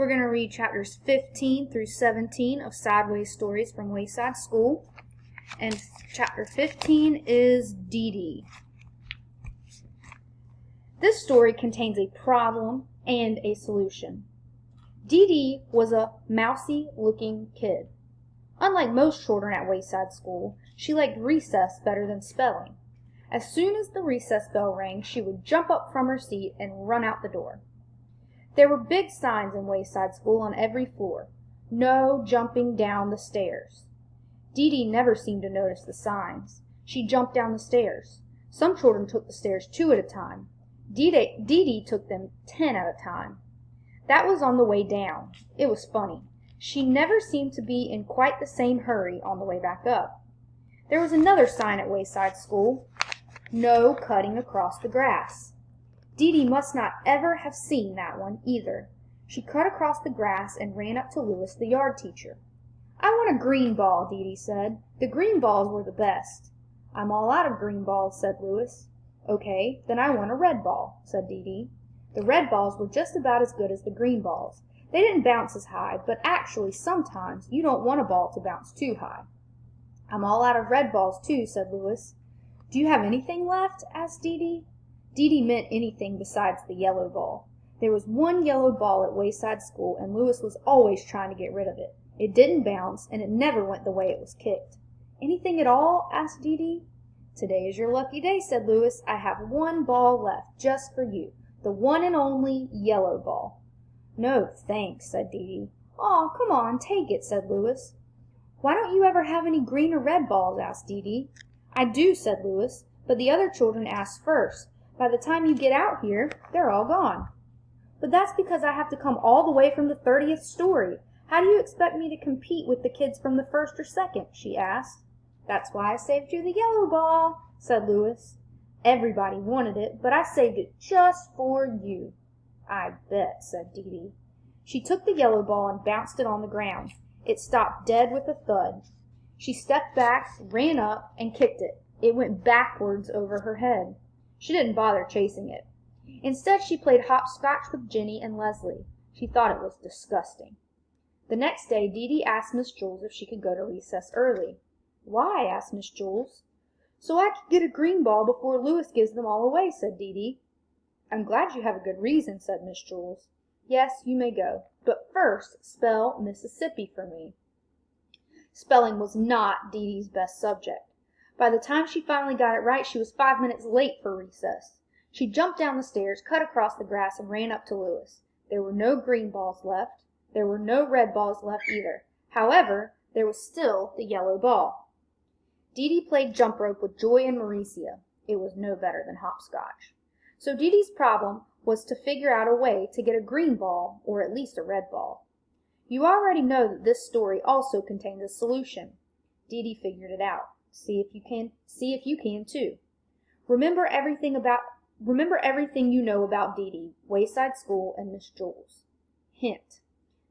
We're going to read chapters 15 through 17 of Sideways Stories from Wayside School. And chapter 15 is Dee Dee. This story contains a problem and a solution. Dee Dee was a mousy-looking kid. Unlike most children at Wayside School, she liked recess better than spelling. As soon as the recess bell rang, she would jump up from her seat and run out the door. There were big signs in Wayside School on every floor. No jumping down the stairs. Dee Dee never seemed to notice the signs. She jumped down the stairs. Some children took the stairs 2 at a time. Dee Dee took them 10 at a time. That was on the way down. It was funny. She never seemed to be in quite the same hurry on the way back up. There was another sign at Wayside School. No cutting across the grass. Dee Dee must not ever have seen that one either. She cut across the grass and ran up to Louis, the yard teacher. "I want a green ball," Dee Dee said. "The green balls were the best." "I'm all out of green balls," said Louis. "Okay, then I want a red ball," said Dee Dee. The red balls were just about as good as the green balls. They didn't bounce as high, but actually sometimes you don't want a ball to bounce too high. "I'm all out of red balls too," said Louis. "Do you have anything left?" asked Dee Dee. Dee Dee meant anything besides the yellow ball. There was one yellow ball at Wayside School, and Louis was always trying to get rid of it. It didn't bounce, and it never went the way it was kicked. "Anything at all?" asked Dee Dee. "Today is your lucky day," said Louis. "I have one ball left, just for you. The one and only yellow ball." "No, thanks," said Dee Dee. "Aw, come on, take it," said Louis. "Why don't you ever have any green or red balls?" asked Dee Dee. "I do," said Louis, "but the other children ask first. By the time you get out here, they're all gone." "But that's because I have to come all the way from the 30th story. How do you expect me to compete with the kids from the 1st or 2nd?" she asked. "That's why I saved you the yellow ball," said Louis. "Everybody wanted it, but I saved it just for you." "I bet," said Dee Dee. She took the yellow ball and bounced it on the ground. It stopped dead with a thud. She stepped back, ran up, and kicked it. It went backwards over her head. She didn't bother chasing it. Instead, she played hopscotch with Jenny and Leslie. She thought it was disgusting. The next day, Dee Dee asked Miss Jules if she could go to recess early. "Why?" asked Miss Jules. "So I could get a green ball before Louis gives them all away," said Dee Dee. "I'm glad you have a good reason," said Miss Jules. "Yes, you may go. But first, spell Mississippi for me." Spelling was not Dee Dee's best subject. By the time she finally got it right, she was 5 minutes late for recess. She jumped down the stairs, cut across the grass, and ran up to Louis. There were no green balls left. There were no red balls left either. However, there was still the yellow ball. Dee Dee played jump rope with Joy and Mauricia. It was no better than hopscotch. So Dee Dee's problem was to figure out a way to get a green ball, or at least a red ball. You already know that this story also contains a solution. Dee Dee figured it out. See if you can too. Remember everything you know about Dee Dee, Wayside School, and Miss Jules. Hint.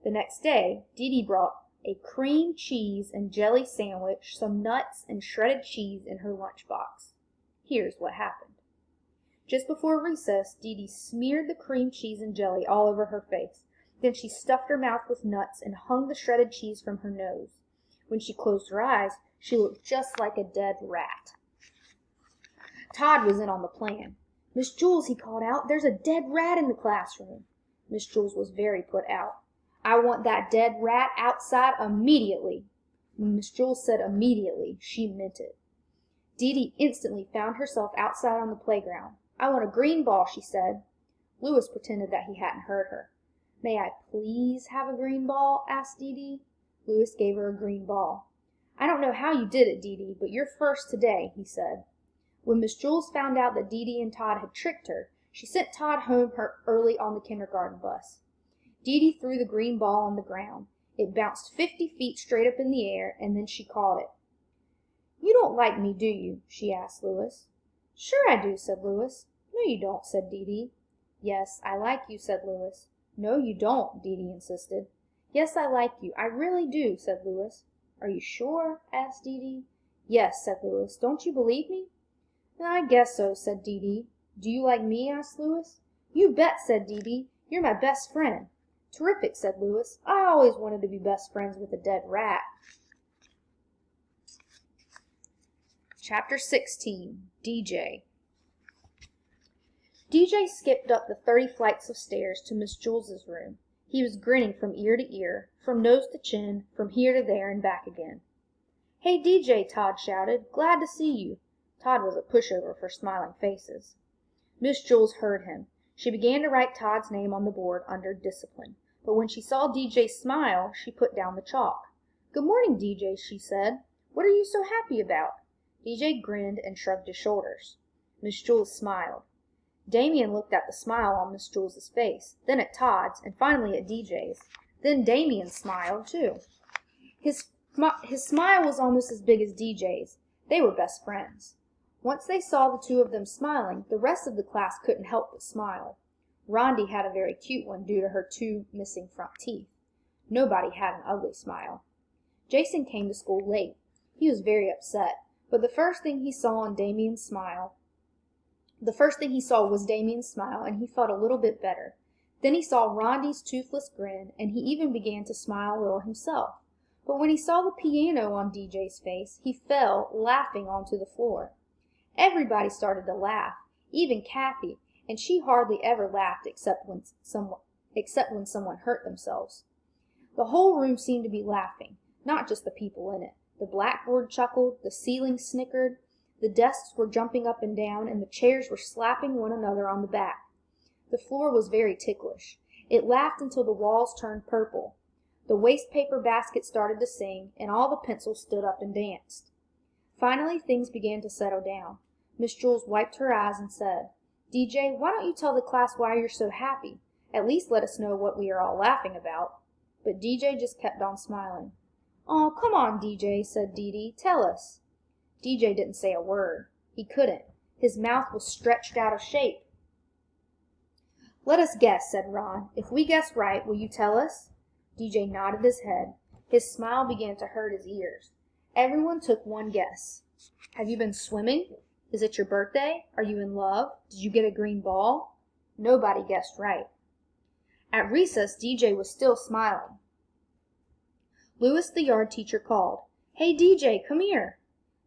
The next day, Dee Dee brought a cream cheese and jelly sandwich, some nuts, and shredded cheese in her lunchbox. Here's what happened. Just before recess, Dee Dee smeared the cream cheese and jelly all over her face. Then she stuffed her mouth with nuts and hung the shredded cheese from her nose. When she closed her eyes, she looked just like a dead rat. Todd was in on the plan. "Miss Jules," he called out, "there's a dead rat in the classroom." Miss Jules was very put out. "I want that dead rat outside immediately." When Miss Jules said immediately, she meant it. Dee Dee instantly found herself outside on the playground. "I want a green ball," she said. Louis pretended that he hadn't heard her. "May I please have a green ball?" asked Dee Dee. Louis gave her a green ball. "I don't know how you did it, Dee Dee, but you're first today," he said. When Miss Jules found out that Dee Dee and Todd had tricked her, she sent Todd home early on the kindergarten bus. Dee Dee threw the green ball on the ground. It bounced 50 feet straight up in the air, and then she caught it. "You don't like me, do you?" she asked Louis. "Sure I do," said Louis. "No, you don't," said Dee Dee. "Yes, I like you," said Louis. "No, you don't," Dee Dee insisted. "Yes, I like you. I really do," said Louis. "Are you sure?" asked Dee Dee. "Yes," said Louis. "Don't you believe me?" "I guess so," said Dee Dee. "Do you like me?" asked Louis. "You bet," said Dee Dee. "You're my best friend." Terrific, said Louis. I always wanted to be best friends with a dead rat. Chapter 16, DJ. DJ skipped up the 30 flights of stairs to Miss Jules's room. He was grinning from ear to ear, from nose to chin, from here to there and back again. "Hey, DJ," Todd shouted. "Glad to see you." Todd was a pushover for smiling faces. Miss Jules heard him. She began to write Todd's name on the board under discipline, but when she saw DJ smile, she put down the chalk. "Good morning, DJ," she said. "What are you so happy about?" DJ grinned and shrugged his shoulders. Miss Jules smiled. Damien looked at the smile on Miss Jules's face, then at Todd's, and finally at DJ's. Then Damien smiled, too. His smile was almost as big as DJ's. They were best friends. Once they saw the two of them smiling, the rest of the class couldn't help but smile. Rondi had a very cute one due to her 2 missing front teeth. Nobody had an ugly smile. Jason came to school late. He was very upset, but the first thing he saw was Damien's smile, and he felt a little bit better. Then he saw Rondi's toothless grin, and he even began to smile a little himself. But when he saw the piano on DJ's face, he fell, laughing, onto the floor. Everybody started to laugh, even Kathy, and she hardly ever laughed except when someone hurt themselves. The whole room seemed to be laughing, not just the people in it. The blackboard chuckled, the ceiling snickered, the desks were jumping up and down, and the chairs were slapping one another on the back. The floor was very ticklish. It laughed until the walls turned purple. The waste paper basket started to sing, and all the pencils stood up and danced. Finally, things began to settle down. Miss Jules wiped her eyes and said, "DJ, why don't you tell the class why you're so happy? At least let us know what we are all laughing about." But DJ just kept on smiling. "Oh, come on, DJ," said Dee Dee. "Tell us." DJ didn't say a word. He couldn't. His mouth was stretched out of shape. "Let us guess," said Ron. "If we guess right, will you tell us?" DJ nodded his head. His smile began to hurt his ears. Everyone took one guess. "Have you been swimming? Is it your birthday? Are you in love? Did you get a green ball?" Nobody guessed right. At recess, DJ was still smiling. Louis, the yard teacher, called, "Hey, DJ, come here."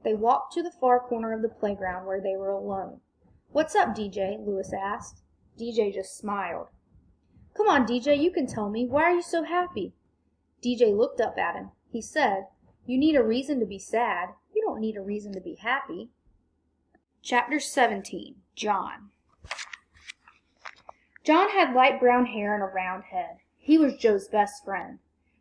They walked to the far corner of the playground where they were alone. "What's up, DJ?" Louis asked. DJ just smiled. "Come on, DJ, you can tell me. Why are you so happy?" DJ looked up at him. He said, "You need a reason to be sad. You don't need a reason to be happy." Chapter 17, John. John had light brown hair and a round head. He was Joe's best friend.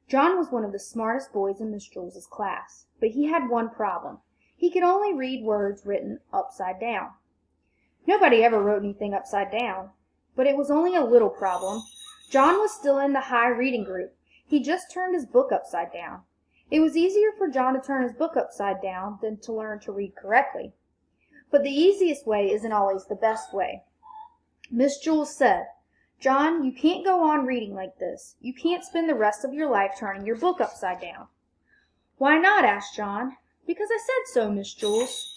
John was one of the smartest boys in Miss Jules's class, but he had one problem. He could only read words written upside down. Nobody ever wrote anything upside down, but it was only a little problem. John was still in the high reading group. He just turned his book upside down. It was easier for John to turn his book upside down than to learn to read correctly. But the easiest way isn't always the best way. Miss Jules said, "John, you can't go on reading like this. You can't spend the rest of your life turning your book upside down." "Why not?" asked John. "Because I said so, Miss Jules."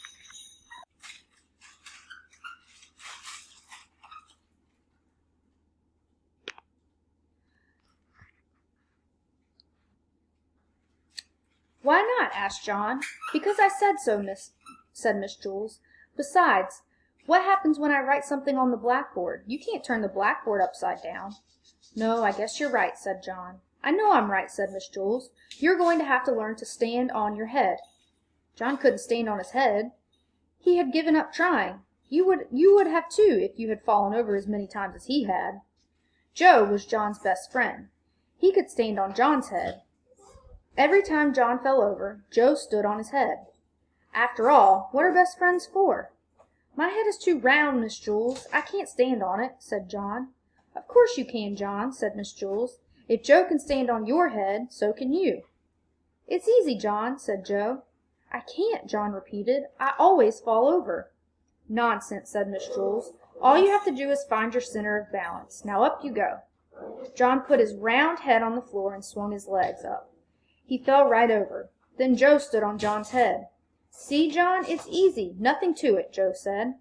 "Why not?" asked John. "Because I said so, said Miss Jules. "Besides, what happens when I write something on the blackboard? You can't turn the blackboard upside down." "No, I guess you're right," said John. "I know I'm right," said Miss Jules. "You're going to have to learn to stand on your head." John couldn't stand on his head. He had given up trying. You would have too if you had fallen over as many times as he had. Joe was John's best friend. He could stand on John's head. Every time John fell over, Joe stood on his head. After all, what are best friends for? "My head is too round, Miss Jules. I can't stand on it," said John. "Of course you can, John," said Miss Jules. "If Joe can stand on your head, so can you." "It's easy, John," said Joe. "I can't," John repeated. "I always fall over." "Nonsense," said Miss Jules. "All you have to do is find your center of balance. Now up you go." John put his round head on the floor and swung his legs up. He fell right over. Then Joe stood on John's head. "See, John, it's easy. Nothing to it," Joe said.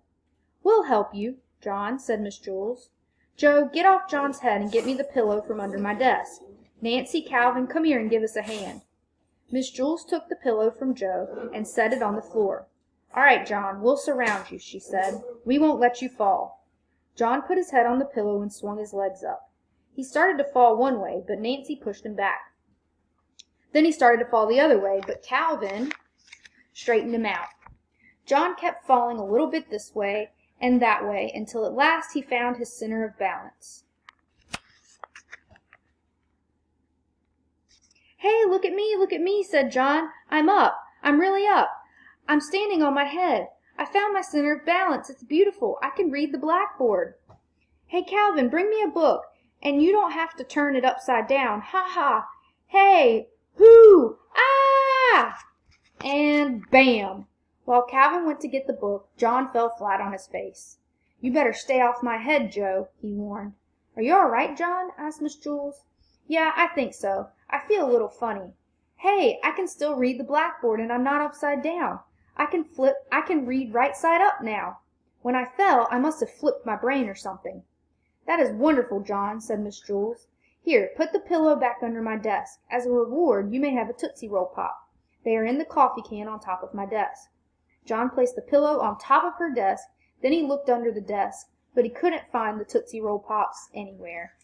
"We'll help you, John," said Miss Jules. Joe, get off John's head and get me the pillow from under my desk. Nancy, Calvin, come here and give us a hand. Miss Jules took the pillow from Joe and set it on the floor. All right, John, we'll surround you, she said. We won't let you fall. John put his head on the pillow and swung his legs up. He started to fall one way, but Nancy pushed him back. Then he started to fall the other way, but Calvin straightened him out. John kept falling a little bit this way and that way until at last he found his center of balance. Hey, look at me, said John. I'm up. I'm really up. I'm standing on my head. I found my center of balance. It's beautiful. I can read the blackboard. Hey, Calvin, bring me a book, and you don't have to turn it upside down. Ha ha. Hey, hoo, ah! And bam! While Calvin went to get the book, John fell flat on his face. You better stay off my head, Joe, he warned. Are you all right, John? Asked Miss Jules. Yeah, I think so. I feel a little funny. Hey, I can still read the blackboard and I'm not upside down. I can read right side up now. When I fell, I must have flipped my brain or something. That is wonderful, John, said Miss Jules. Here, put the pillow back under my desk. As a reward, you may have a Tootsie Roll Pop. They are in the coffee can on top of my desk. John placed the pillow on top of her desk, then he looked under the desk, but he couldn't find the Tootsie Roll Pops anywhere.